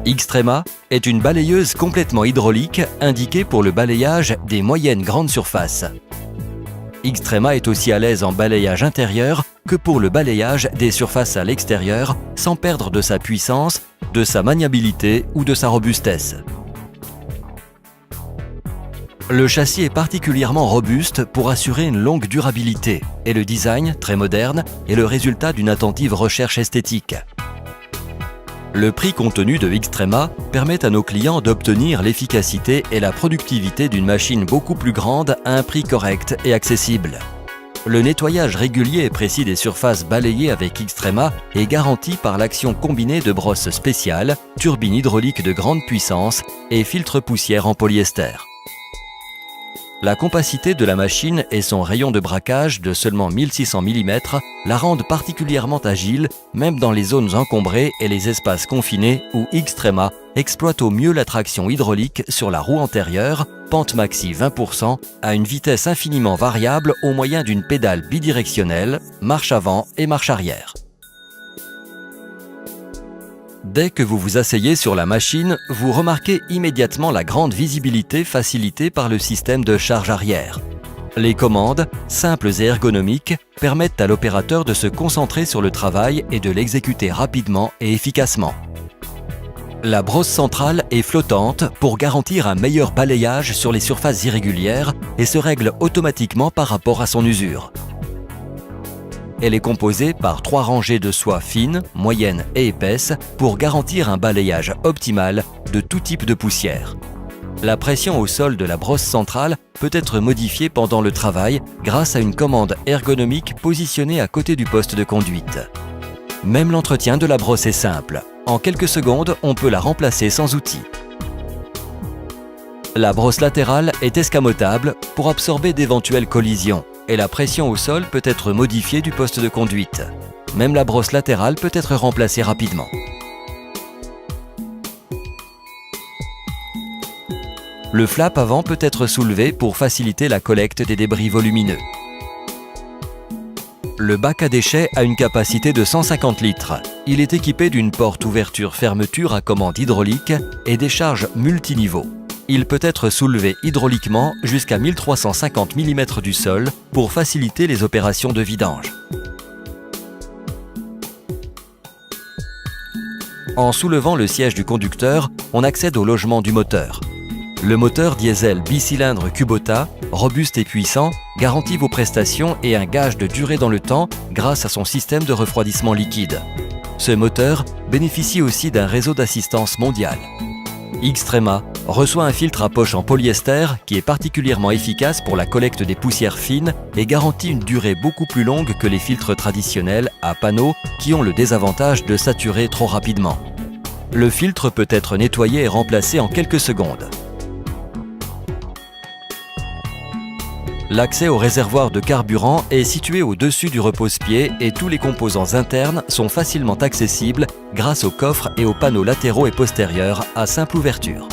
Xtrema est une balayeuse complètement hydraulique indiquée pour le balayage des moyennes grandes surfaces. Xtrema est aussi à l'aise en balayage intérieur que pour le balayage des surfaces à l'extérieur sans perdre de sa puissance, de sa maniabilité ou de sa robustesse. Le châssis est particulièrement robuste pour assurer une longue durabilité et le design, très moderne, est le résultat d'une attentive recherche esthétique. Le prix contenu de Xtrema permet à nos clients d'obtenir l'efficacité et la productivité d'une machine beaucoup plus grande à un prix correct et accessible. Le nettoyage régulier et précis des surfaces balayées avec Xtrema est garanti par l'action combinée de brosses spéciales, turbines hydrauliques de grande puissance et filtres poussière en polyester. La compacité de la machine et son rayon de braquage de seulement 1600 mm la rendent particulièrement agile, même dans les zones encombrées et les espaces confinés où Xtrema exploite au mieux la traction hydraulique sur la roue antérieure, pente maxi 20%, à une vitesse infiniment variable au moyen d'une pédale bidirectionnelle, marche avant et marche arrière. Dès que vous vous asseyez sur la machine, vous remarquez immédiatement la grande visibilité facilitée par le système de charge arrière. Les commandes, simples et ergonomiques, permettent à l'opérateur de se concentrer sur le travail et de l'exécuter rapidement et efficacement. La brosse centrale est flottante pour garantir un meilleur balayage sur les surfaces irrégulières et se règle automatiquement par rapport à son usure. Elle est composée par 3 rangées de soie fine, moyenne et épaisse pour garantir un balayage optimal de tout type de poussière. La pression au sol de la brosse centrale peut être modifiée pendant le travail grâce à une commande ergonomique positionnée à côté du poste de conduite. Même l'entretien de la brosse est simple. En quelques secondes, on peut la remplacer sans outil. La brosse latérale est escamotable pour absorber d'éventuelles collisions et la pression au sol peut être modifiée du poste de conduite. Même la brosse latérale peut être remplacée rapidement. Le flap avant peut être soulevé pour faciliter la collecte des débris volumineux. Le bac à déchets a une capacité de 150 litres. Il est équipé d'une porte ouverture-fermeture à commande hydraulique et des charges multiniveaux. Il peut être soulevé hydrauliquement jusqu'à 1350 mm du sol pour faciliter les opérations de vidange. En soulevant le siège du conducteur, on accède au logement du moteur. Le moteur diesel bicylindre Kubota, robuste et puissant, garantit vos prestations et un gage de durée dans le temps grâce à son système de refroidissement liquide. Ce moteur bénéficie aussi d'un réseau d'assistance mondiale. Xtrema reçoit un filtre à poche en polyester qui est particulièrement efficace pour la collecte des poussières fines et garantit une durée beaucoup plus longue que les filtres traditionnels à panneaux qui ont le désavantage de saturer trop rapidement. Le filtre peut être nettoyé et remplacé en quelques secondes. L'accès au réservoir de carburant est situé au-dessus du repose-pied et tous les composants internes sont facilement accessibles grâce aux coffres et aux panneaux latéraux et postérieurs à simple ouverture.